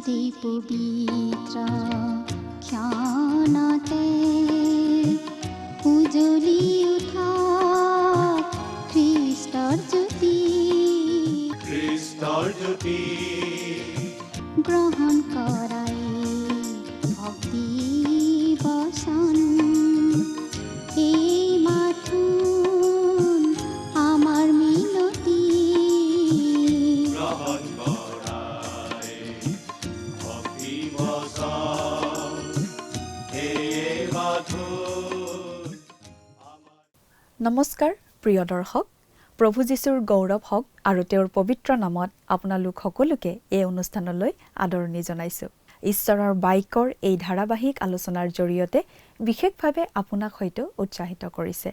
যে পবিত্ৰ ক্ষণতে উজ্জ্বলি উঠা খ্ৰীষ্টৰ জ্যোতি গ্ৰহণ কৰাই ভক্তি বচন এই মাথোন আমাৰ মিনতি গ্ৰহণ কৰাই ভক্তি বচন এই মাথোন। নমস্কাৰ প্ৰিয় দৰ্শক, প্ৰভু যীশুৰ গৌৰৱ হওক আৰু তেওঁৰ পবিত্ৰ নামত আপোনালোক সকলোকে এই অনুষ্ঠানলৈ আদৰণি জনাইছোঁ। ঈশ্বৰৰ বাক্যৰ এই ধাৰাবাহিক আলোচনাৰ জৰিয়তে বিশেষভাৱে আপোনাক হয়তো উৎসাহিত কৰিছে।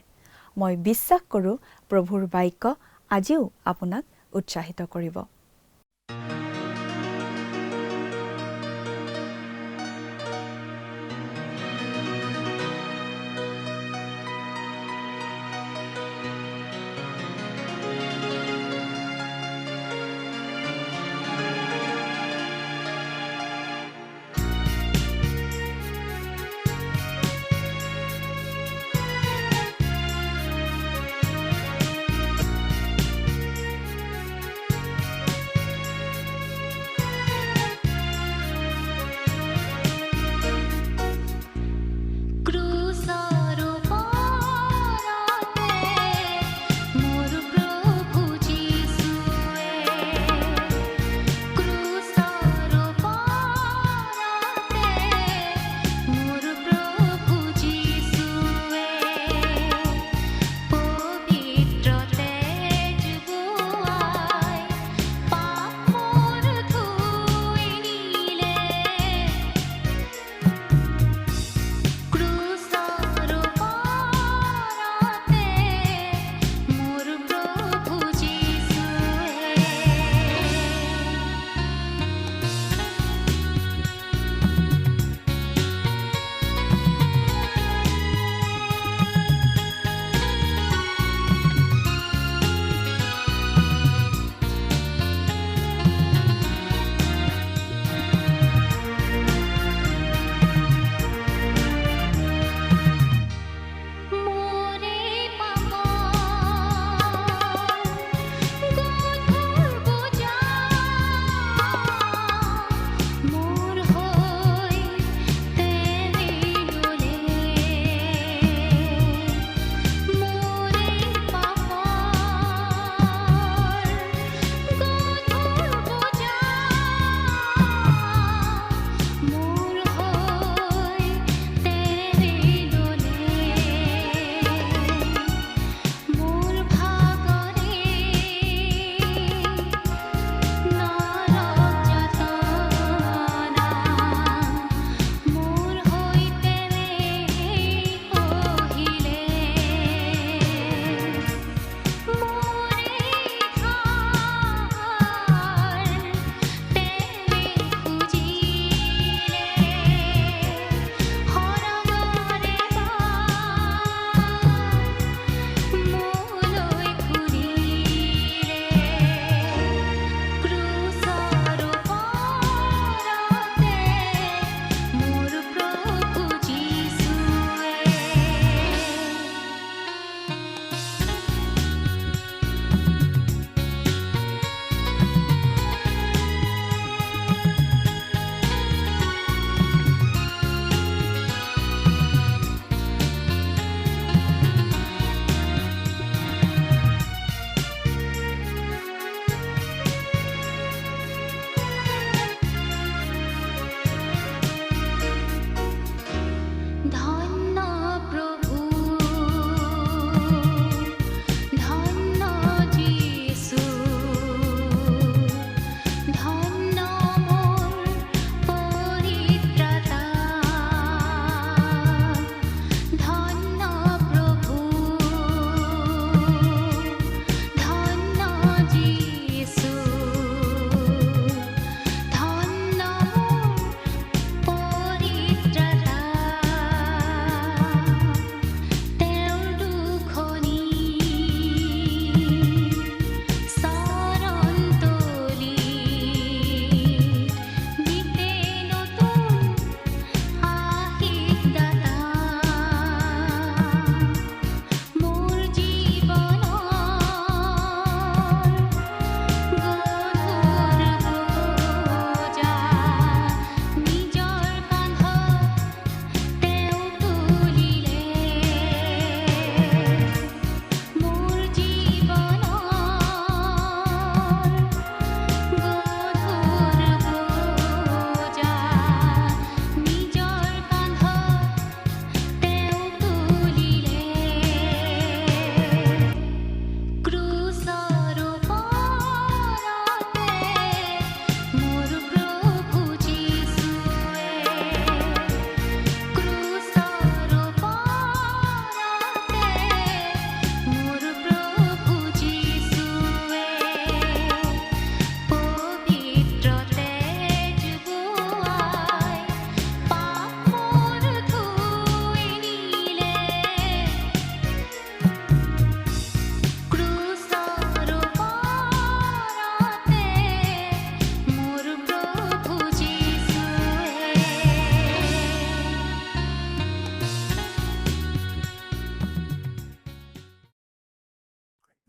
মই বিশ্বাস কৰোঁ প্ৰভুৰ বাক্য আজিও আপোনাক উৎসাহিত কৰিব।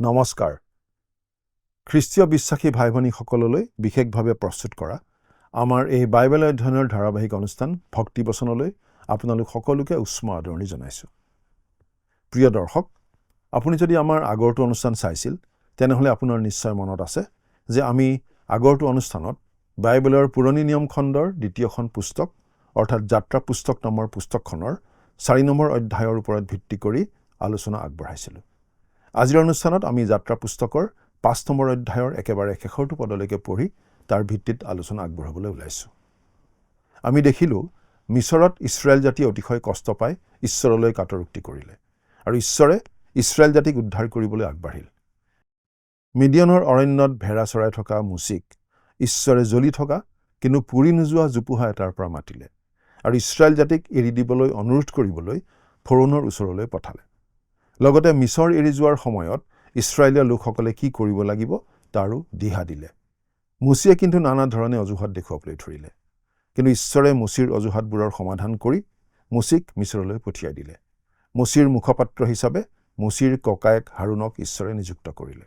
নমস্কাৰ। খ্ৰীষ্টীয় বিশ্বাসী ভাই ভনীসকললৈ বিশেষভাৱে প্ৰস্তুত কৰা আমাৰ এই বাইবেল অধ্যয়নৰ ধাৰাবাহিক অনুষ্ঠান ভক্তিবচনলৈ আপোনালোক সকলোকে উষ্ম আদৰণি জনাইছোঁ। প্ৰিয় দৰ্শক, আপুনি যদি আমাৰ আগৰটো অনুষ্ঠান চাইছিল তেনেহ'লে আপোনাৰ নিশ্চয় মনত আছে যে আমি আগৰটো অনুষ্ঠানত বাইবেলৰ পুৰণি নিয়ম খণ্ডৰ দ্বিতীয়খন পুস্তক অৰ্থাৎ যাত্ৰা পুস্তক নামৰ পুস্তকখনৰ 4 নম্বৰ অধ্যায়ৰ ওপৰত ভিত্তি কৰি আলোচনা আগবঢ়াইছিলোঁ। আজিৰ অনুষ্ঠানত আমি যাত্ৰা পুস্তকৰ 5 নম্বৰ অধ্যায়ৰ একেবাৰে শেষৰটো পদলৈকে পঢ়ি তাৰ ভিত্তিত আলোচনা আগবঢ়াবলৈ ওলাইছোঁ। আমি দেখিলোঁ মিছৰত ইছৰাইল জাতি অতিশয় কষ্ট পাই ঈশ্বৰলৈ কাটৰুক্তি কৰিলে আৰু ঈশ্বৰে ইছৰাইল জাতিক উদ্ধাৰ কৰিবলৈ আগবাঢ়িল। মিডিয়নৰ অৰণ্যত ভেড়া চৰাই থকা মুচিক ঈশ্বৰে জ্বলি থকা কিন্তু পুৰি নোযোৱা জোপোহা এটাৰ পৰা মাতিলে আৰু ইছৰাইল জাতিক এৰি দিবলৈ অনুৰোধ কৰিবলৈ ফৰোনৰ ওচৰলৈ পঠালে। লগতে মিছৰ এৰি যোৱাৰ সময়ত ইছৰাইলীয় লোকসকলে কি কৰিব লাগিব তাৰো দিহা দিলে। মুচিয়ে কিন্তু নানা ধৰণে অজুহাত দেখুৱাবলৈ ধৰিলে, কিন্তু ঈশ্বৰে মুচিৰ অজুহাতবোৰৰ সমাধান কৰি মুচিক মিছৰলৈ পঠিয়াই দিলে। মুচিৰ মুখপাত্ৰ হিচাপে মুচিৰ ককায়েক হাৰুনক ঈশ্বৰে নিযুক্ত কৰিলে।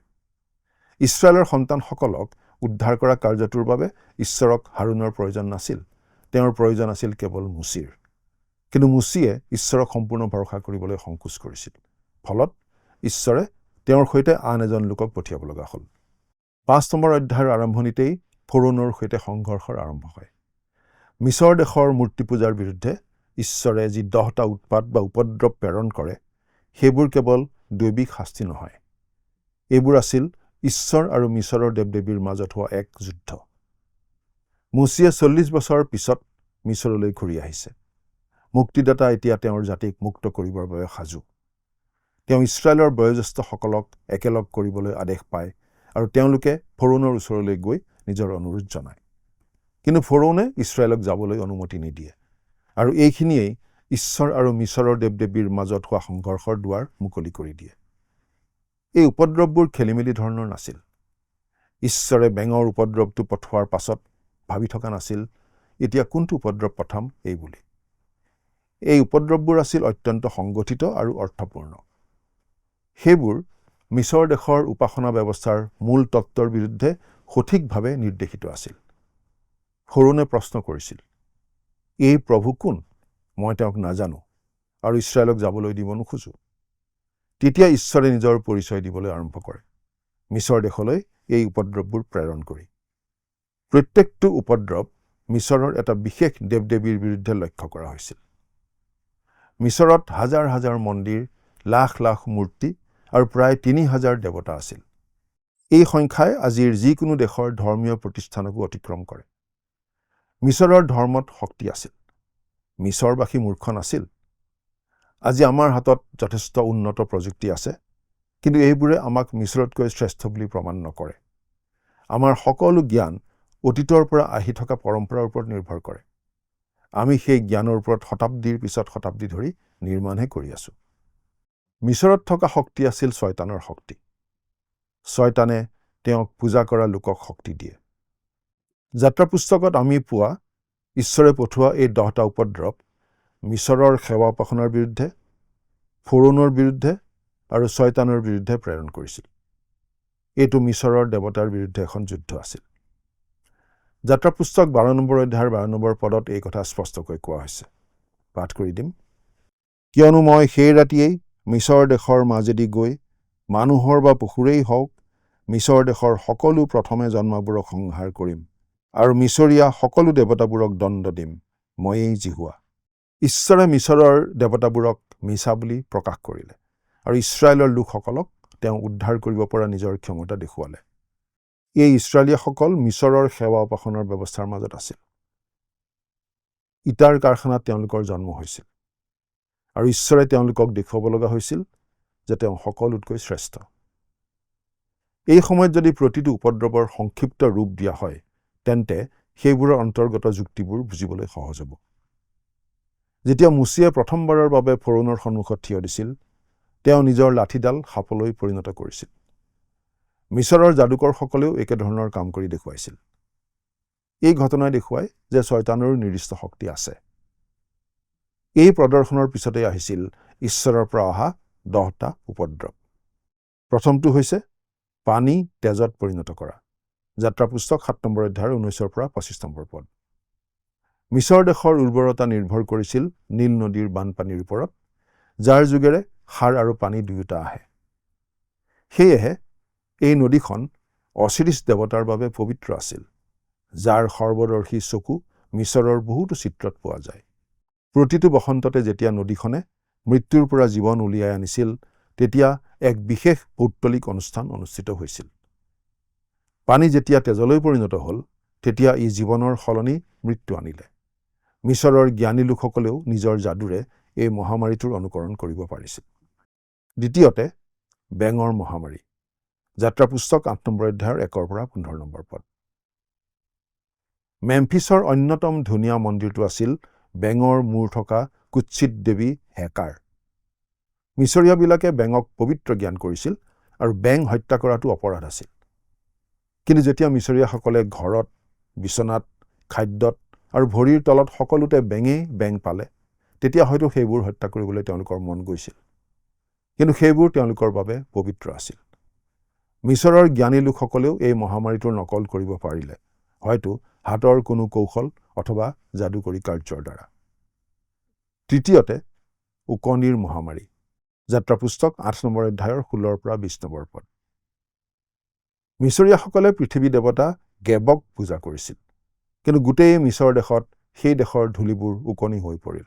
ইছৰাইলৰ সন্তানসকলক উদ্ধাৰ কৰা কাৰ্যটোৰ বাবে ঈশ্বৰক হাৰুনৰ প্ৰয়োজন নাছিল, তেওঁৰ প্ৰয়োজন আছিল কেৱল মুচিৰ। কিন্তু মুচিয়ে ঈশ্বৰক সম্পূৰ্ণ ভৰসা কৰিবলৈ সংকোচ কৰিছিল। ফলত ঈশ্বৰে তেওঁৰ সৈতে আন এজন লোকক পঠিয়াব লগা হ'ল। 5 নম্বৰ অধ্যায়ৰ আৰম্ভণিতেই ফৰোনৰ সৈতে সংঘৰ্ষৰ আৰম্ভ হয়। মিছৰ দেশৰ মূৰ্তি পূজাৰ বিৰুদ্ধে ঈশ্বৰে যি 10টা উৎপাত বা উপদ্ৰৱ প্ৰেৰণ কৰে সেইবোৰ কেৱল দৈবিক শাস্তি নহয়, এইবোৰ আছিল ঈশ্বৰ আৰু মিছৰৰ দেৱ-দেৱীৰ মাজত হোৱা এক যুদ্ধ। মুচিয়ে 40 বছৰ পিছত মিছৰলৈ ঘূৰি আহিছে। মুক্তিদাতা এতিয়া তেওঁৰ জাতিক মুক্ত কৰিবৰ বাবে সাজু। তেওঁ ইছৰাইলৰ বয়োজ্যেষ্ঠসকলক একেলগ কৰিবলৈ আদেশ পায় আৰু তেওঁলোকে ফৰোনৰ ওচৰলৈ গৈ নিজৰ অনুৰোধ জনায়। কিন্তু ফৰোনে ইছৰাইলক যাবলৈ অনুমতি নিদিয়ে আৰু এইখিনিয়েই ঈশ্বৰ আৰু মিছৰৰ দেৱ-দেৱীৰ মাজত হোৱা সংঘৰ্ষৰ দুৱাৰ মুকলি কৰি দিয়ে। এই উপদ্ৰৱবোৰ খেলিমেলি ধৰণৰ নাছিল। ঈশ্বৰে বেঙৰ উপদ্ৰৱটো পঠোৱাৰ পাছত ভাবি থকা নাছিল এতিয়া কোনটো উপদ্ৰৱ পঠাম এই বুলি। এই উপদ্ৰৱবোৰ আছিল অত্যন্ত সংগঠিত আৰু অৰ্থপূৰ্ণ। সেইবোৰ মিছৰ দেশৰ উপাসনা ব্যৱস্থাৰ মূল তত্ত্বৰ বিৰুদ্ধে সঠিকভাৱে নিৰ্দেশিত আছিল। ফৰোনে প্ৰশ্ন কৰিছিল, এই প্ৰভু কোন? মই তেওঁক নাজানো আৰু ইছৰাইলক যাবলৈ দিব নোখোজো। তেতিয়া ঈশ্বৰে নিজৰ পৰিচয় দিবলৈ আৰম্ভ কৰে মিছৰ দেশলৈ এই উপদ্ৰৱবোৰ প্ৰেৰণ কৰি। প্ৰত্যেকটো উপদ্ৰৱ মিছৰৰ এটা বিশেষ দেৱ-দেৱীৰ বিৰুদ্ধে লক্ষ্য কৰা হৈছিল। মিছৰত হাজাৰ হাজাৰ মন্দিৰ, লাখ লাখ মূৰ্তি আৰু প্ৰায় 3000 দেৱতা আছিল। এই সংখ্যাই আজিৰ যিকোনো দেশৰ ধৰ্মীয় প্ৰতিষ্ঠানকো অতিক্ৰম কৰে। মিছৰৰ ধৰ্মত শক্তি আছিল। মিছৰবাসী মূৰ্খ নাছিল। আজি আমাৰ হাতত যথেষ্ট উন্নত প্ৰযুক্তি আছে, কিন্তু এইবোৰে আমাক মিছৰতকৈ শ্ৰেষ্ঠ বুলি প্ৰমাণ নকৰে। আমাৰ সকলো জ্ঞান অতীতৰ পৰা আহি থকা পৰম্পৰাৰ ওপৰত নিৰ্ভৰ কৰে। আমি সেই জ্ঞানৰ ওপৰত শতাব্দীৰ পিছত শতাব্দী ধৰি নিৰ্মাণহে কৰি আছোঁ। মিছৰত থকা শক্তি আছিল শয়তানৰ শক্তি। শয়তানে তেওঁক পূজা কৰা লোকক শক্তি দিয়ে। যাত্ৰা পুস্তকত আমি পোৱা ঈশ্বৰে পঠোৱা এই 10টা উপদ্ৰৱ মিছৰৰ সেৱা উপাসনাৰ বিৰুদ্ধে, ফৰোনৰ বিৰুদ্ধে আৰু শয়তানৰ বিৰুদ্ধে প্ৰেৰণ কৰিছিল। এইটো মিছৰৰ দেৱতাৰ বিৰুদ্ধে এখন যুদ্ধ আছিল। যাত্ৰা পুস্তক 12 নম্বৰ অধ্যায়ৰ 12 নম্বৰ পদত এই কথা স্পষ্টকৈ কোৱা হৈছে। পাঠ কৰি দিম। কিয়নো মই সেই ৰাতিয়েই মিছৰ দেশৰ মাজেদি গৈ মানুহৰ বা পশুৰেই হওক মিছৰ দেশৰ সকলো প্ৰথমে জন্মাবোৰক সংহাৰ কৰিম আৰু মিছৰীয়া সকলো দেৱতাবোৰক দণ্ড দিম। ময়েই জিহুৱা। ঈশ্বৰে মিছৰৰ দেৱতাবোৰক মিছা বুলি প্ৰকাশ কৰিলে আৰু ইছৰাইলৰ লোকসকলক তেওঁ উদ্ধাৰ কৰিব পৰা নিজৰ ক্ষমতা দেখুৱালে। এই ইছৰাইলীয়সকল মিছৰৰ সেৱা উপাসনাৰ ব্যৱস্থাৰ মাজত আছিল। ইটাৰ কাৰখানাত তেওঁলোকৰ জন্ম হৈছিল আৰু ঈশ্বৰে তেওঁলোকক দেখুৱাব লগা হৈছিল যে তেওঁ সকলোতকৈ শ্ৰেষ্ঠ। এই সময়ত যদি প্ৰতিটো উপদ্ৰৱৰ সংক্ষিপ্ত ৰূপ দিয়া হয় তেন্তে সেইবোৰৰ অন্তৰ্গত যুক্তিবোৰ বুজিবলৈ সহজ হ'ব। যেতিয়া মুচিয়ে প্ৰথমবাৰৰ বাবে ফৰোনৰ সন্মুখত থিয় দিছিল, তেওঁ নিজৰ লাঠিডাল সাপলৈ পৰিণত কৰিছিল। মিছৰৰ যাদুকৰসকলেও একেধৰণৰ কাম কৰি দেখুৱাইছিল। এই ঘটনাই দেখুৱায় যে শয়তানৰো নিৰ্দিষ্ট শক্তি আছে। এই প্ৰদৰ্শনৰ পিছতে আহিছিল ঈশ্বৰৰ পৰা অহা 10টা উপদ্ৰৱ। প্ৰথমটো হৈছে পানী তেজত পৰিণত কৰা। যাত্ৰা পুস্তক 7 নম্বৰ অধ্যায়ৰ 19 পৰা 25 নম্বৰ পদ। মিছৰ দেশৰ উৰ্বৰতা নিৰ্ভৰ কৰিছিল নীল নদীৰ বানপানীৰ ওপৰত, যাৰ যোগেৰে সাৰ আৰু পানী দুয়োটা আহে। সেয়েহে এই নদীখন অচিৰিছ দেৱতাৰ বাবে পবিত্ৰ আছিল, যাৰ সৰ্বদৰ্শী চকু মিছৰৰ বহুতো চিত্ৰত পোৱা যায়। প্ৰতিটো বসন্ততে যেতিয়া নদীখনে মৃত্যুৰ পৰা জীৱন উলিয়াই আনিছিল, তেতিয়া এক বিশেষ পৌত্তলিক অনুষ্ঠান অনুষ্ঠিত হৈছিল। পানী যেতিয়া তেজলৈ পৰিণত হ'ল, তেতিয়া ই জীৱনৰ সলনি মৃত্যু আনিলে। মিছৰৰ জ্ঞানী লোকসকলেও নিজৰ যাদুৰে এই মহামাৰীটোৰ অনুকৰণ কৰিব পাৰিছিল। দ্বিতীয়তে, বেঙৰ মহামাৰী। যাত্ৰা পুস্তক 8 নম্বৰ অধ্যায়ৰ 1 পৰা 15 নম্বৰ পদ। মেম্ফিছৰ অন্যতম ধুনীয়া মন্দিৰটো আছিল বেঙৰ মূৰ থকা কুৎসিত দেৱী হেকাৰ। মিছৰীয়াবিলাকে বেঙক পবিত্ৰ জ্ঞান কৰিছিল আৰু বেং হত্যা কৰাটো অপৰাধ আছিল। কিন্তু যেতিয়া মিছৰীয়াসকলে ঘৰত, বিচনাত, খাদ্যত আৰু ভৰিৰ তলত সকলোতে বেং পালে, তেতিয়া হয়তো সেইবোৰ হত্যা কৰিবলৈ তেওঁলোকৰ মন গৈছিল। কিন্তু সেইবোৰ তেওঁলোকৰ বাবে পবিত্ৰ আছিল। মিছৰৰ জ্ঞানী লোকসকলেও এই মহামাৰীটোৰ নকল কৰিব পাৰিলে, হয়তো হাতৰ কোনো কৌশল অথবা যাদুকৰী কাৰ্যৰ দ্বাৰা। তৃতীয়তে, ওকণিৰ মহামাৰী। যাত্ৰা পুস্তক 8 নম্বৰ অধ্যায়ৰ 16 পৰা 20 নম্বৰ পদ। মিছৰীয়াসকলে পৃথিৱী দেৱতা গেবক পূজা কৰিছিল, কিন্তু গোটেই মিছৰ দেশত সেই দেশৰ ধূলিবোৰ ওকণি হৈ পৰিল।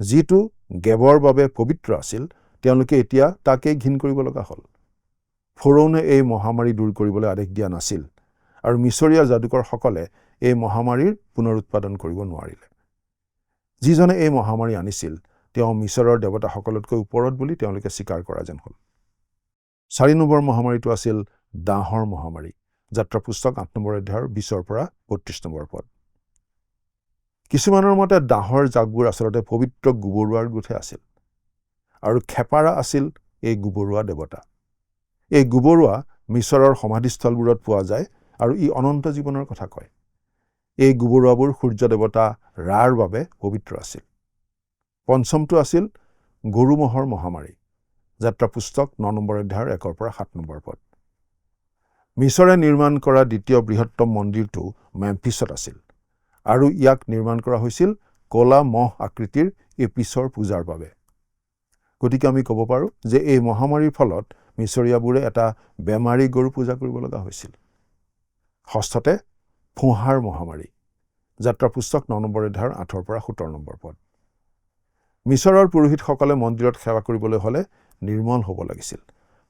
যিটো গেবৰ বাবে পবিত্ৰ আছিল, তেওঁলোকে এতিয়া তাকেই ঘিণ কৰিব লগা হ'ল। ফৰোনে এই মহামাৰী দূৰ কৰিবলৈ আদেশ দিয়া নাছিল, আৰু মিছৰীয়া যাদুকৰসকলে এই মহামাৰীৰ পুনৰুৎপাদন কৰিব নোৱাৰিলে। যিজনে এই মহামাৰী আনিছিল, তেওঁ মিছৰৰ দেৱতাসকলতকৈ ওপৰত বুলি তেওঁলোকে স্বীকাৰ কৰা যেন হ'ল। 4 নম্বৰ মহামাৰীটো আছিল দাহৰ মহামাৰী। যাত্ৰা পুস্তক 8 নম্বৰ অধ্যায়ৰ 20 পৰা 32 নম্বৰ পদ। কিছুমানৰ মতে দাহৰ জাকবোৰ আচলতে পবিত্ৰ গোবৰুৱাৰ গোটহে আছিল, আৰু খেপাৰা আছিল এই গোবৰুৱা দেৱতা। এই গোবৰুৱা মিছৰৰ সমাধিস্থলবোৰত পোৱা যায় আৰু ই অনন্ত জীৱনৰ কথা কয়। এই গোবৰুৱাবোৰ সূৰ্য দেৱতা ৰাৰ বাবে পবিত্ৰ আছিল। পঞ্চমটো আছিল গৰু মহৰ মহামাৰী। যাত্ৰা পুস্তক 9 নম্বৰ অধ্যায়ৰ 1 পৰা 7 নম্বৰ পদ। মিছৰে নিৰ্মাণ কৰা দ্বিতীয় বৃহত্তম মন্দিৰটো মেম্ফিছত আছিল, আৰু ইয়াক নিৰ্মাণ কৰা হৈছিল ক'লা মহ আকৃতিৰ এপিছৰ পূজাৰ বাবে। গতিকে আমি ক'ব পাৰোঁ যে এই মহামাৰীৰ ফলত মিছৰীয়াবোৰে এটা বেমাৰী গৰু পূজা কৰিব লগা হৈছিল। ষষ্ঠতে, ফোঁহাৰ মহামাৰী। যাত্ৰা পুস্তক 9 নম্বৰ অধ্যায়ৰ 8 পৰা 17 নম্বৰ পদ। মিছৰৰ পুৰোহিতসকলে মন্দিৰত সেৱা কৰিবলৈ হ'লে নিৰ্মল হ'ব লাগিছিল,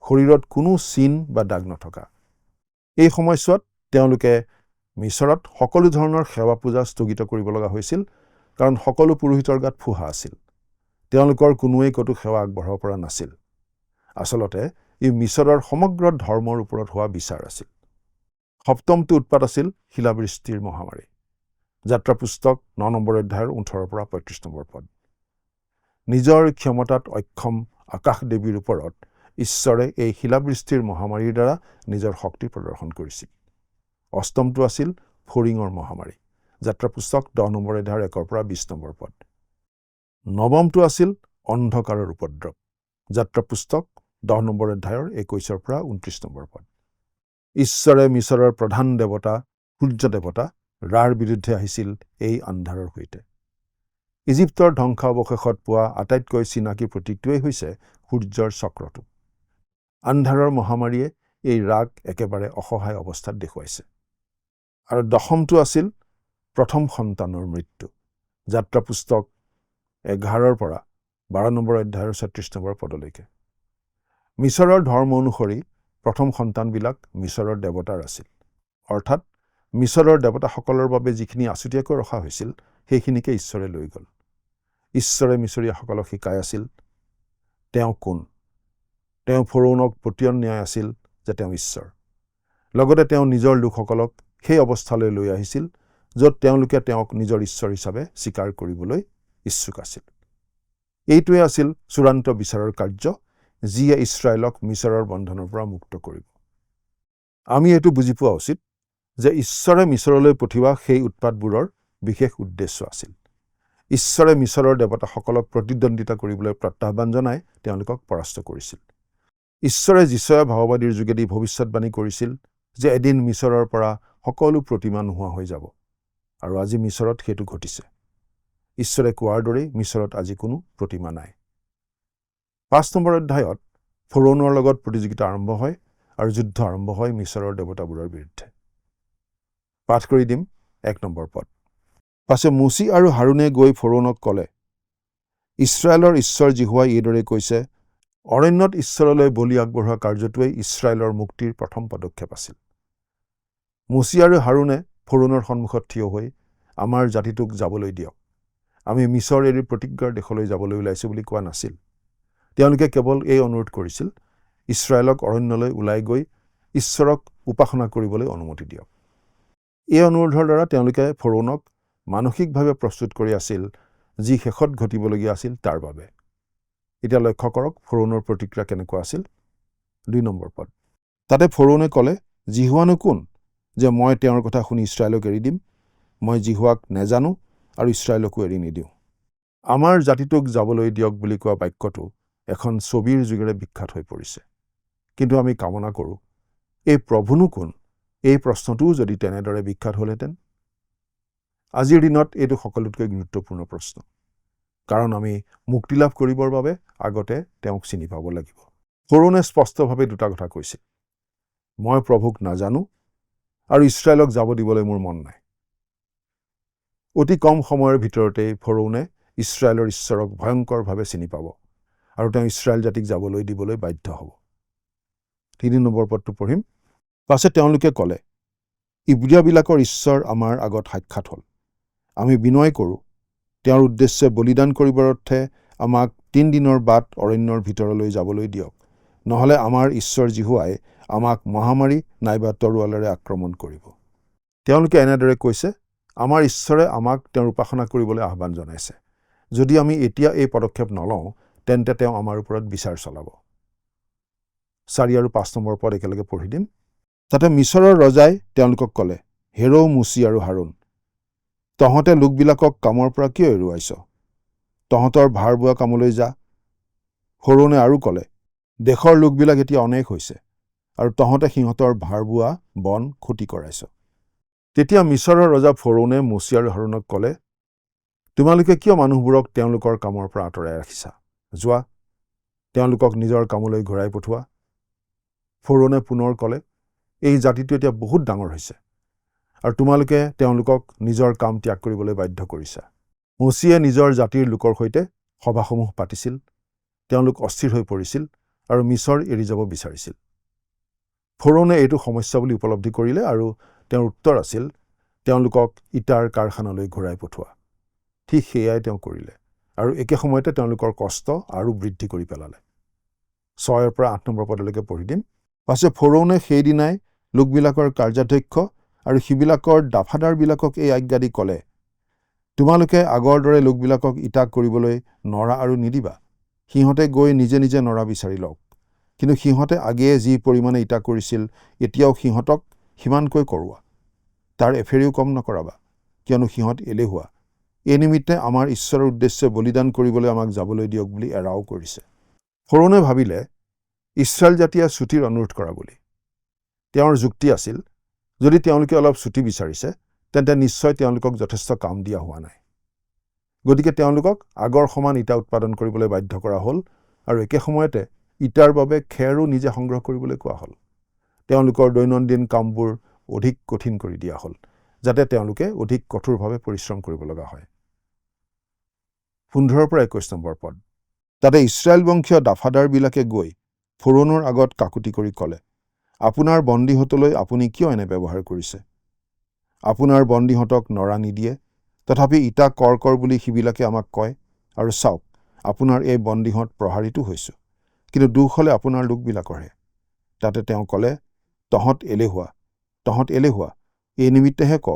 শৰীৰত কোনো চিন বা দাগ নথকা। এই সময়ছোৱাত তেওঁলোকে মিছৰত সকলো ধৰণৰ সেৱা পূজা স্থগিত কৰিব লগা হৈছিল, কাৰণ সকলো পুৰোহিতৰ গাত ফোঁহা আছিল। তেওঁলোকৰ কোনোৱেই ক'তো সেৱা আগবঢ়াব পৰা নাছিল। আচলতে ই মিছৰৰ সমগ্ৰ ধৰ্মৰ ওপৰত হোৱা বিচাৰ আছিল। সপ্তমটো উৎপাত আছিল শিলাবৃষ্টিৰ মহামাৰী। যাত্ৰা পুস্তক 9 নম্বৰ অধ্যায়ৰ 18 পৰা 35 নম্বৰ পদ। নিজৰ ক্ষমতাত অক্ষম আকাশ দেৱীৰ ওপৰত ঈশ্বৰে এই শিলাবৃষ্টিৰ মহামাৰীৰ দ্বাৰা নিজৰ শক্তি প্ৰদৰ্শন কৰিছিল। অষ্টমটো আছিল ফৰিঙৰ মহামাৰী। যাত্ৰা পুস্তক 10 নম্বৰ অধ্যায়ৰ 1 পৰা 20 নম্বৰ পদ। নৱমটো আছিল অন্ধকাৰৰ উপদ্ৰৱ। যাত্ৰা পুস্তক 10 নম্বৰ অধ্যায়ৰ 21 পৰা 29 নম্বৰ পদ। ঈশ্বৰে মিছৰৰ প্ৰধান দেৱতা সূৰ্য দেৱতা ৰাৰ বিৰুদ্ধে আহিছিল এই আন্ধাৰৰ সৈতে। ইজিপ্তৰ ধ্বংসাৱশেষত পোৱা আটাইতকৈ চিনাকি প্ৰতীকটোৱেই হৈছে সূৰ্যৰ চক্ৰটো। আন্ধাৰৰ মহামাৰীয়ে এই ৰাগ একেবাৰে অসহায় অৱস্থাত দেখুৱাইছে। আৰু দশমটো আছিল প্ৰথম সন্তানৰ মৃত্যু। যাত্ৰা পুস্তক 11 পৰা 12 নম্বৰ অধ্যায়ৰ 36 নম্বৰ পদলৈকে। মিছৰৰ ধৰ্ম অনুসৰি প্ৰথম সন্তানবিলাক মিছৰৰ দেৱতাৰ আছিল, অৰ্থাৎ মিছৰৰ দেৱতাসকলৰ বাবে যিখিনি আছুতীয়াকৈ ৰখা হৈছিল সেইখিনিকে ঈশ্বৰে লৈ গ'ল। ঈশ্বৰে মিছৰীয়াসকলক শিকাই আছিল তেওঁ কোন। তেওঁ ফৰোনক পতিয়ন ন্যায় আছিল যে তেওঁ ঈশ্বৰ। লগতে তেওঁ নিজৰ লোকসকলক সেই অৱস্থালৈ লৈ আহিছিল য'ত তেওঁলোকে তেওঁক নিজৰ ঈশ্বৰ হিচাপে স্বীকাৰ কৰিবলৈ ইচ্ছুক আছিল। এইটোৱে আছিল চূড়ান্ত বিচাৰৰ কাৰ্য, যিয়ে ইছৰাইলক মিছৰৰ বন্ধনৰ পৰা মুক্ত কৰিব। আমি এইটো বুজি পোৱা উচিত যে ঈশ্বৰে মিছৰলৈ পঠিওৱা সেই উৎপাতবোৰৰ বিশেষ উদ্দেশ্য আছিল। ঈশ্বৰে মিছৰৰ দেৱতাসকলক প্ৰতিদ্বন্দ্বিতা কৰিবলৈ প্ৰত্যাহ্বান জনাই তেওঁলোকক পৰাস্ত কৰিছিল। ঈশ্বৰে যিশয়া ভাৱবাদীৰ যোগেদি ভৱিষ্যতবাণী কৰিছিল যে এদিন মিছৰৰ পৰা সকলো প্ৰতিমা নোহোৱা হৈ যাব, আৰু আজি মিছৰত সেইটো ঘটিছে। ঈশ্বৰে কোৱাৰ দৰেই মিছৰত আজি কোনো প্ৰতিমা নাই। 5 নম্বৰ অধ্যায়ত ফৰোনৰ লগত প্ৰতিযোগিতা আৰম্ভ হয় আৰু যুদ্ধ আৰম্ভ হয় মিছৰৰ দেৱতাবোৰৰ বিৰুদ্ধে। পাঠ কৰি দিম 1 নম্বৰ পদ। পাছে মুচি আৰু হাৰুনে গৈ ফৰোনক ক'লে, ইছৰাইলৰ ঈশ্বৰ জিহুৱাই এইদৰে কৈছে, অৰণ্যত ঈশ্বৰলৈ বলি আগবঢ়োৱা কাৰ্যটোৱেই ইছৰাইলৰ মুক্তিৰ প্ৰথম পদক্ষেপ আছিল। মুচি আৰু হাৰুনে ফৰোনৰ সন্মুখত থিয় হৈ আমাৰ জাতিটোক যাবলৈ দিয়ক, আমি মিছৰ এৰি প্ৰতিজ্ঞাৰ দেশলৈ যাবলৈ ওলাইছোঁ বুলি কোৱা নাছিল। তেওঁলোকে কেৱল এই অনুৰোধ কৰিছিল, ইছৰাইলক অৰণ্যলৈ ওলাই গৈ ঈশ্বৰক উপাসনা কৰিবলৈ অনুমতি দিয়ক। এই অনুৰোধৰ দ্বাৰা তেওঁলোকে ফৰোনক মানসিকভাৱে প্ৰস্তুত কৰি আছিল যি শেষত ঘটিবলগীয়া আছিল তাৰ বাবে। এতিয়া লক্ষ্য কৰক ফৰোনৰ প্ৰতিক্ৰিয়া কেনেকুৱা আছিল। 2 নম্বৰ পদ। তাতে ফৰোনে ক'লে, জিহুৱানো কোন যে মই তেওঁৰ কথা শুনি ইছৰাইলক এৰি দিম? মই জিহুৱাক নেজানো আৰু ইছৰাইলকো এৰি নিদিওঁ। আমাৰ জাতিটোক যাবলৈ দিয়ক বুলি কোৱা বাক্যটো এখন ছবিৰ যোগেৰে বিখ্যাত হৈ পৰিছে। কিন্তু আমি কামনা কৰোঁ, এই প্ৰভুনো কোন? এই প্ৰশ্নটোও যদি তেনেদৰে বিখ্যাত হ'লহেঁতেন। আজিৰ দিনত এইটো সকলোতকৈ গুৰুত্বপূৰ্ণ প্ৰশ্ন, কাৰণ আমি মুক্তিলাভ কৰিবৰ বাবে আগতে তেওঁক চিনি পাব লাগিব। ফৰোনে স্পষ্টভাৱে দুটা কথা কৈছে, মই প্ৰভুক নাজানো আৰু ইছৰাইলক যাব দিবলৈ মোৰ মন নাই। অতি কম সময়ৰ ভিতৰতেই ফৰোনে ইছৰাইলৰ ঈশ্বৰক ভয়ংকৰভাৱে চিনি পাব আৰু তেওঁ ইছৰাইল জাতিক যাবলৈ দিবলৈ বাধ্য হ'ব। 3 নম্বৰ পদটো পঢ়িম। পাছে তেওঁলোকে ক'লে, ইব্ৰিয়াবিলাকৰ ঈশ্বৰ আমাৰ আগত সাক্ষাৎ হ'ল। আমি বিনয় কৰোঁ, তেওঁৰ উদ্দেশ্যে বলিদান কৰিবৰ অৰ্থে আমাক 3 দিনৰ বাট অৰণ্যৰ ভিতৰলৈ যাবলৈ দিয়ক, নহ'লে আমাৰ ঈশ্বৰ জিহুৱাই আমাক মহামাৰী নাইবা তৰোৱালেৰে আক্ৰমণ কৰিব। তেওঁলোকে এনেদৰে কৈছে, আমাৰ ঈশ্বৰে আমাক তেওঁৰ উপাসনা কৰিবলৈ আহ্বান জনাইছে। যদি আমি এতিয়া এই পদক্ষেপ নলওঁ, তেন্তে তেওঁ আমাৰ ওপৰত বিচাৰ চলাব। 4 আৰু 5 নম্বৰ পদ একেলগে পঢ়ি দিম। তাতে মিছৰৰ ৰজাই তেওঁলোকক ক'লে, হেৰৌ মুচি আৰু হাৰুন, তহঁতে লোকবিলাকক কামৰ পৰা কিয় এৰুৱাইছ? তহঁতৰ ভাৰ বোৱা কামলৈ যা। ফৰোনে আৰু ক'লে, দেশৰ লোকবিলাক এতিয়া অনেক হৈছে আৰু তহঁতে সিহঁতৰ ভাৰ বোৱা বন ক্ষতি কৰাইছ। তেতিয়া মিছৰৰ ৰজা ফৰোনে মুচি আৰু হাৰুনক ক'লে, তোমালোকে কিয় মানুহবোৰক তেওঁলোকৰ কামৰ পৰা আঁতৰাই ৰাখিছা? যোৱা, তেওঁলোকক নিজৰ কামলৈ ঘূৰাই পঠোৱা। ফৰোনে পুনৰ ক'লে, এই জাতিটো এতিয়া বহুত ডাঙৰ হৈছে আৰু তোমালোকে তেওঁলোকক নিজৰ কাম ত্যাগ কৰিবলৈ বাধ্য কৰিছা। মুচিয়ে নিজৰ জাতিৰ লোকৰ সৈতে সভাসমূহ পাতিছিল, তেওঁলোক অস্থিৰ হৈ পৰিছিল আৰু মিছৰ এৰি যাব বিচাৰিছিল। ফৰোনে এইটো সমস্যা বুলি উপলব্ধি কৰিলে আৰু তেওঁৰ উত্তৰ আছিল, তেওঁলোকক ইটাৰ কাৰখানালৈ ঘূৰাই পঠোৱা। ঠিক সেয়াই তেওঁ কৰিলে আৰু একে সময়তে তেওঁলোকৰ কষ্ট আৰু বৃদ্ধি কৰি পেলালে। 6 পৰা 8 নম্বৰ পদলৈকে পঢ়ি দিম। পাছে ফৰোনে সেইদিনাই লোকবিলাকৰ কাৰ্যাধ্যক্ষ আৰু সিবিলাকৰ দাফাদাৰবিলাকক এই আজ্ঞা দি ক'লে, তোমালোকে আগৰ দৰে লোকবিলাকক ইটা কৰিবলৈ নৰা আৰু নিদিবা। সিহঁতে গৈ নিজে নিজে নৰা বিচাৰি লওক। কিন্তু সিহঁতে আগেয়ে যি পৰিমাণে ইটা কৰিছিল, এতিয়াও সিহঁতক সিমানকৈ কৰোৱা। তাৰ এফেৰিও কম নকৰাবা, কিয়নো সিহঁত এলেহুৱা। এই নিমিত্তে আমাৰ ঈশ্বৰৰ উদ্দেশ্যে বলিদান কৰিবলৈ আমাক যাবলৈ দিয়ক বুলি এৰাও কৰিছে। ফৰোনে ভাবিলে ইছৰাইল জাতিয়ে ছুটিৰ অনুৰোধ কৰা বুলি। তেওঁৰ যুক্তি আছিল, যদি তেওঁলোকে অলপ ছুটি বিচাৰিছে, তেন্তে নিশ্চয় তেওঁলোকক যথেষ্ট কাম দিয়া হোৱা নাই। গতিকে তেওঁলোকক আগৰ সমান ইটা উৎপাদন কৰিবলৈ বাধ্য কৰা হ'ল আৰু একে সময়তে ইটাৰ বাবে খেৰো নিজে সংগ্ৰহ কৰিবলৈ কোৱা হ'ল। তেওঁলোকৰ দৈনন্দিন কামবোৰ অধিক কঠিন কৰি দিয়া হ'ল, যাতে তেওঁলোকে অধিক কঠোৰভাৱে পৰিশ্ৰম কৰিব লগা হয়। 15 পৰা 21 নম্বৰ পদ। তাতে ইছৰাইল বংশীয় দাফাদাৰবিলাকে গৈ ফৰোনৰ আগত কাকুতি কৰি ক'লে, আপোনাৰ বন্দীহঁতলৈ আপুনি কিয় এনে ব্যৱহাৰ কৰিছে? আপোনাৰ বন্দীহঁতক নৰা নিদিয়ে, তথাপি ইটা কৰ কৰ বুলি সিবিলাকে আমাক কয়, আৰু চাওক, আপোনাৰ এই বন্দীহঁত প্ৰহাৰিতো হৈছোঁ, কিন্তু দুখ হ'লে আপোনাৰ লোকবিলাকৰহে। তাতে তেওঁ ক'লে, তহঁত এলেহুৱা, এই নিমিত্তেহে ক,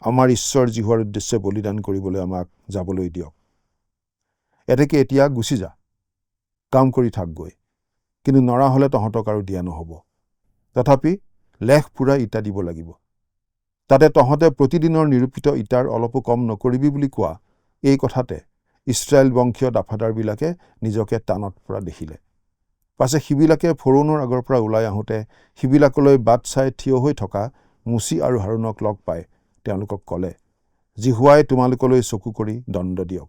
আমাৰ ঈশ্বৰ জিহুৱাৰ উদ্দেশ্যে বলিদান কৰিবলৈ আমাক যাবলৈ দিয়ক। এতেকে এতিয়া গুচি যা, কাম কৰি থাকগৈ, কিন্তু নৰা হ'লে তহঁতক আৰু দিয়া নহ'ব। তথাপি লেখ পুৰা ইটা দিব লাগিব। তাতে তহঁতে প্ৰতিদিনৰ নিৰূপিত ইটাৰ অলপো কম নকৰিবি বুলি কোৱা এই কথাতে ইছৰাইল বংশীয় দাফাদাৰবিলাকে নিজকে টানত পৰা দেখিলে। পাছে সিবিলাকে ফৰোনৰ আগৰ পৰা ওলাই আহোঁতে সিবিলাকলৈ বাট চাই থিয় হৈ থকা মুচি আৰু হাৰুণক লগ পাই তেওঁলোকক ক'লে, জিহুৱাই তোমালোকলৈ চকু কৰি দণ্ড দিয়ক,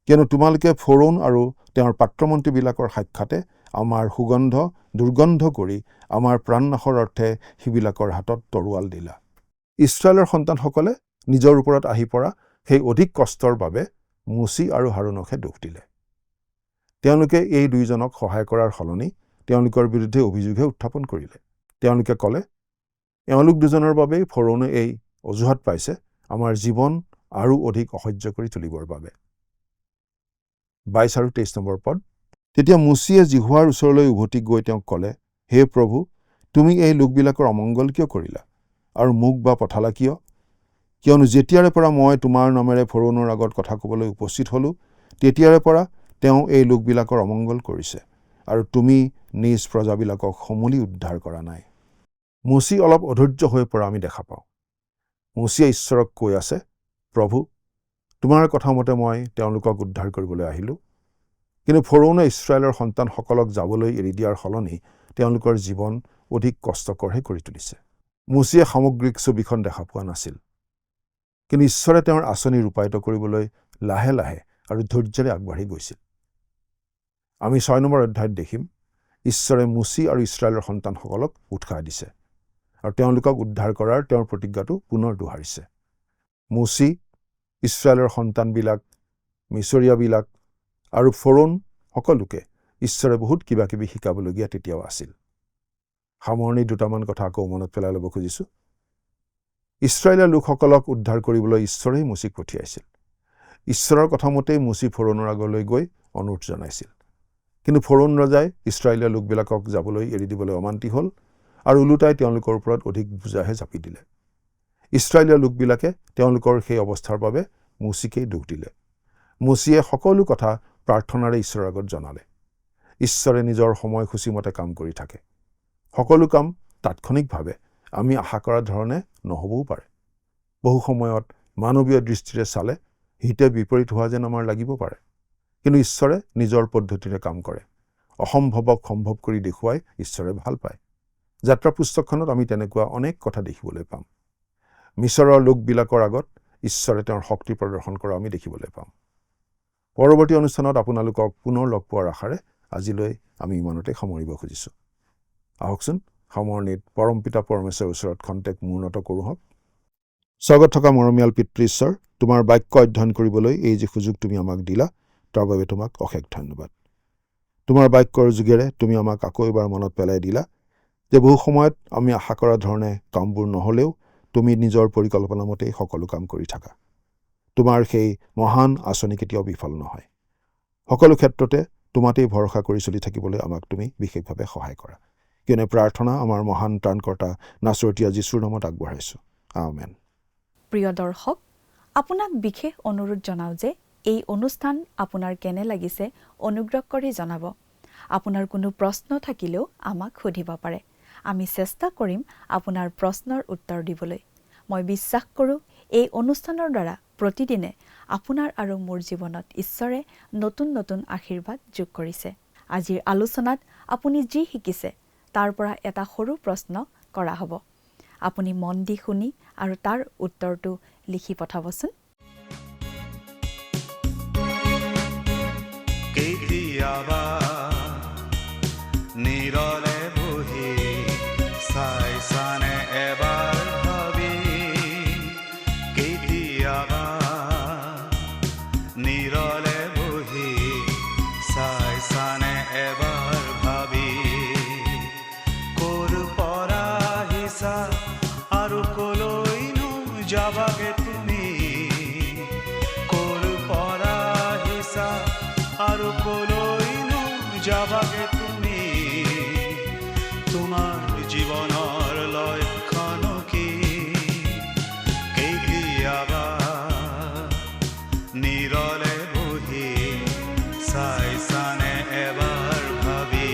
কিয়নো তোমালোকে ফৰোন আৰু তেওঁৰ পাত্ৰমন্ত্ৰীবিলাকৰ সাক্ষাতে আমাৰ সুগন্ধ দুৰ্গন্ধ কৰি আমাৰ প্ৰাণনাশৰ অৰ্থে সিবিলাকৰ হাতত তৰোৱাল দিলা। ইছৰাইলৰ সন্তানসকলে নিজৰ ওপৰত আহি পৰা সেই অধিক কষ্টৰ বাবে মুচি আৰু হাৰুণকহে দোষ দিলে। তেওঁলোকে এই দুইজনক সহায় কৰাৰ সলনি তেওঁলোকৰ বিৰুদ্ধে অভিযোগহে উত্থাপন কৰিলে। তেওঁলোকে ক'লে, এওঁলোক দুজনৰ বাবেই ফৰোনে এই অজুহাত পাইছে আমাৰ জীৱন আৰু অধিক অসহ্য কৰি তুলিবৰ বাবে। 22 আৰু 23 নম্বৰ পদ। তেতিয়া মুচিয়ে জিহুৱাৰ ওচৰলৈ উভতি গৈ তেওঁক ক'লে, হে প্ৰভু, তুমি এই লোকবিলাকৰ অমংগল কিয় কৰিলা আৰু মোক বা পঠালা কিয়? কিয়নো যেতিয়াৰে পৰা মই তোমাৰ নামেৰে ফৰোনৰ আগত কথা ক'বলৈ উপস্থিত হ'লোঁ, তেতিয়াৰে পৰা তেওঁ এই লোকবিলাকৰ অমংগল কৰিছে আৰু তুমি নিজ প্ৰজাবিলাকক সমূলি উদ্ধাৰ কৰা নাই। মুচি অলপ অধৈৰ্য হৈ পৰা আমি দেখা পাওঁ। মুচিয়ে ঈশ্বৰক কৈ আছে, প্ৰভু, তোমাৰ কথা মতে মই তেওঁলোকক উদ্ধাৰ কৰিবলৈ আহিলোঁ, কিন্তু ফৰোনে ইছৰাইলৰ সন্তানসকলক যাবলৈ এৰি দিয়াৰ সলনি তেওঁলোকৰ জীৱন অধিক কষ্টকৰহে কৰি তুলিছে। মুচিয়ে সামগ্ৰিক ছবিখন দেখা পোৱা নাছিল, কিন্তু ঈশ্বৰে তেওঁৰ আঁচনি ৰূপায়িত কৰিবলৈ লাহে লাহে আৰু ধৈৰ্যৰে আগবাঢ়ি গৈছিল। আমি 6 নম্বৰ অধ্যায়ত দেখিম, ঈশ্বৰে মুচি আৰু ইছৰাইলৰ সন্তানসকলক উৎসাহ দিছে আৰু তেওঁলোকক উদ্ধাৰ কৰাৰ তেওঁৰ প্ৰতিজ্ঞাটো পুনৰ দোহাৰিছে। মুচি, ইছৰাইলৰ সন্তানবিলাক, মিছৰীয়াবিলাক আৰু ফৰোন সকলোকে ঈশ্বৰে বহুত কিবা কিবি শিকাবলগীয়া তেতিয়াও আছিল। সামৰণি দুটামান কথা আকৌ মনত পেলাই ল'ব খুজিছোঁ। ইছৰাইলৰ লোকসকলক উদ্ধাৰ কৰিবলৈ ঈশ্বৰেই মুচিক পঠিয়াইছিল। ঈশ্বৰৰ কথা মতেই মুচি ফৰোনৰ আগলৈ গৈ অনুৰোধ জনাইছিল, কিন্তু ফৰোন ৰজাই ইছৰাইলৰ লোকবিলাকক যাবলৈ এৰি দিবলৈ অমান্তি হ'ল আৰু ওলোটাই তেওঁলোকৰ ওপৰত অধিক বোজাহে জাপি দিলে। ইছৰাইলৰ লোকবিলাকে তেওঁলোকৰ সেই অৱস্থাৰ বাবে মুচিকেই দোষ দিলে। মুচিয়ে সকলো কথা প্ৰাৰ্থনাৰে ঈশ্বৰৰ আগত জনালে। ঈশ্বৰে নিজৰ সময়সূচীমতে কাম কৰি থাকে। সকলো কাম তাৎক্ষণিকভাৱে আমি আশা কৰা ধৰণে নহ'বও পাৰে। বহু সময়ত মানৱীয় দৃষ্টিৰে চালে হিতে বিপৰীত হোৱা যেন আমাৰ লাগিব পাৰে, কিন্তু ঈশ্বৰে নিজৰ পদ্ধতিৰে কাম কৰে। অসম্ভৱক সম্ভৱ কৰি দেখুৱাই ঈশ্বৰে ভাল পায়। যাত্ৰা পুস্তকখনত আমি তেনেকুৱা অনেক কথা দেখিবলৈ পাম। মিছৰৰ লোকবিলাকৰ আগত ঈশ্বৰে তেওঁৰ শক্তি প্ৰদৰ্শন কৰা আমি দেখিবলৈ পাম। পৰৱৰ্তী অনুষ্ঠানত আপোনালোকক পুনৰ লগ পোৱাৰ আশাৰে আজিলৈ আমি ইমানতে সামৰিব খুজিছোঁ। আহকচোন সামৰণিত পৰমপিতা পৰমেশ্বৰৰ ওচৰত খন্তেক মূৰ্ণত কৰোঁ হওক। স্বৰ্গত থকা মৰমীয়াল পিতৃ ঈশ্বৰ, তোমাৰ বাক্য অধ্যয়ন কৰিবলৈ এই যে সুযোগ তুমি আমাক দিলা, তাৰ বাবে তোমাক অশেষ ধন্যবাদ। তোমাৰ বাক্যৰ যোগেৰে তুমি আমাক আকৌ এবাৰ মনত পেলাই দিলা যে বহু সময়ত আমি আশা কৰা ধৰণে কামবোৰ নহ'লেও তুমি নিজৰ পৰিকল্পনা মতেই সকলো কাম কৰি থাকা। তোমাৰ সেই মহান আঁচনি কেতিয়াও বিফল নহয়। সকলো ক্ষেত্ৰতে তোমাতেই ভৰসা কৰি চলি থাকিবলৈ আমাক তুমি বিশেষভাৱে সহায় কৰা। কিয়নো প্ৰাৰ্থনা আমাৰ মহান ত্ৰাণকৰ্তা নাছৰতীয়া যীশুৰ নামত আগবঢ়াইছোঁ। আমেন। প্ৰিয় দৰ্শক, আপোনাক বিশেষ অনুৰোধ জনাওঁ যে এই অনুষ্ঠান আপোনাৰ কেনে লাগিছে অনুগ্ৰহ কৰি জনাব। আপোনাৰ কোনো প্ৰশ্ন থাকিলেও আমাক সুধিব পাৰে। আমি চেষ্টা কৰিম আপোনাৰ প্ৰশ্নৰ উত্তৰ দিবলৈ। মই বিশ্বাস কৰোঁ এই অনুষ্ঠানৰ দ্বাৰা প্ৰতিদিনে আপোনাৰ আৰু মোৰ জীৱনত ঈশ্বৰে নতুন নতুন আশীৰ্বাদ যোগ কৰিছে। আজিৰ আলোচনাত আপুনি যি শিকিছে তাৰ পৰা এটা সৰু প্ৰশ্ন কৰা হ'ব। আপুনি মন দি শুনি আৰু তাৰ উত্তৰটো লিখি পঠাবচোন। কেতিয়াবা নীৰলে বহি চাইছানে এবাৰ ভাবি, কেতিয়াবা নীৰলে বহি চাইছানে এবাৰ ভাবি, ক'ৰ পৰা আহিছা আৰু ক'লৈনো যাবাগে তুমি, ক'ৰ পৰা আহিছা আৰু ক'লৈনো যাবাগে তুমি, তোমাৰ জীৱনৰ লক্ষ্যণ কি, কেতিয়াবা নীৰলে বহি চাইছানে এবাৰ ভাবি।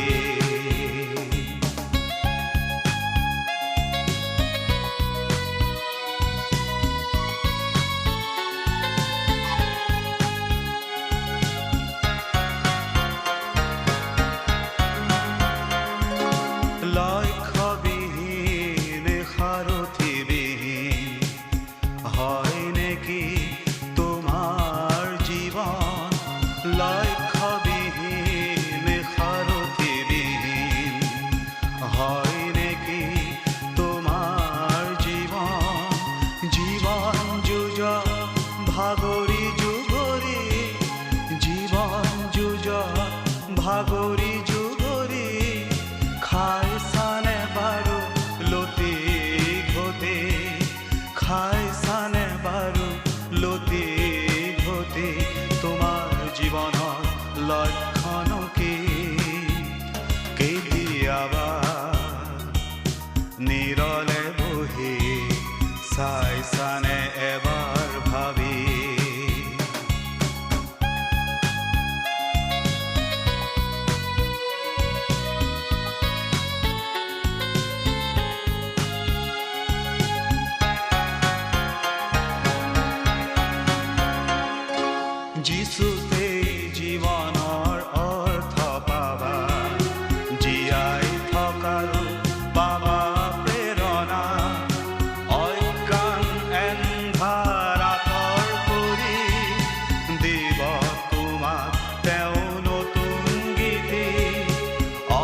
কেতিয়াবা নিৰলে বহি চাইছানে এবাৰ ভাবি যিচুতেই জীৱনৰ অৰ্থ পাবা জীয়াই থকাৰো পাবা প্ৰেৰণা অজ্ঞান এন্ধাৰ আঁতৰ কৰি দিব তোমাক তেওঁ নতুন গীতি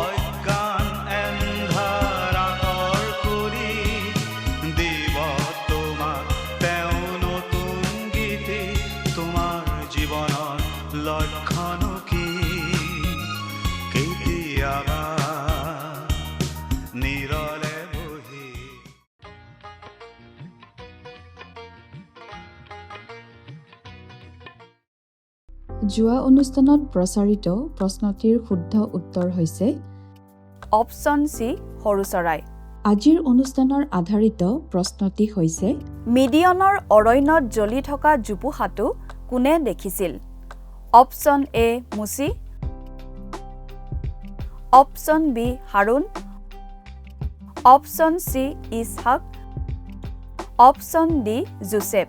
অজ্ঞান এন্ধাৰ আঁতৰ কৰি দিব তোমাক তেওঁ নতুন গীতি তোমাৰ জীৱনৰ লক্ষণো কি কেতিয়াবা নিৰলে বহি যোৱা অনুষ্ঠানত প্ৰচাৰিত প্ৰশ্নটিৰ শুদ্ধ উত্তৰ হৈছে অপশ্যন চি সৰু চৰাই। আজিৰ অনুষ্ঠানৰ আধাৰিত প্ৰশ্নটি হৈছে মিডিয়নৰ অৰণ্যত জ্বলি থকা জোপোহাটো কোনে দেখিছিল? Option A Musa, option B Harun, option C Ishaq, option D Joseph.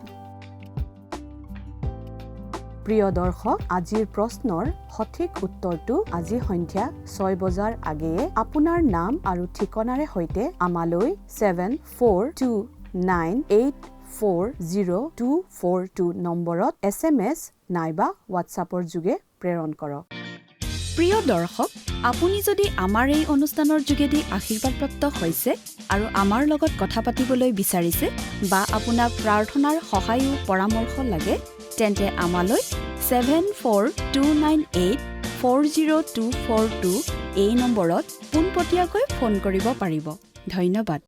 প্ৰিয় দৰ্শক, আজিৰ প্ৰশ্নৰ সঠিক উত্তৰটো আজি সন্ধিয়া 6 বজাৰ আগেয়ে আপোনাৰ নাম আৰু ঠিকনাৰে সৈতে আমালৈ 7429840242 নম্বৰত SMS নাইবা হোৱাটছআপৰ যোগে প্ৰেৰণ কৰক। প্ৰিয় দৰ্শক, আপুনি যদি আমাৰ এই অনুষ্ঠানৰ যোগেদি আশীৰ্বাদপ্ৰাপ্ত হৈছে আৰু আমাৰ লগত কথা পাতিবলৈ বিচাৰিছে বা আপোনাক প্ৰাৰ্থনাৰ সহায়ো পৰামৰ্শ লাগে তেন্তে আমালৈ 7429840242 এই নম্বৰত পোনপটীয়াকৈ ফোন কৰিব পাৰিব। ধন্যবাদ।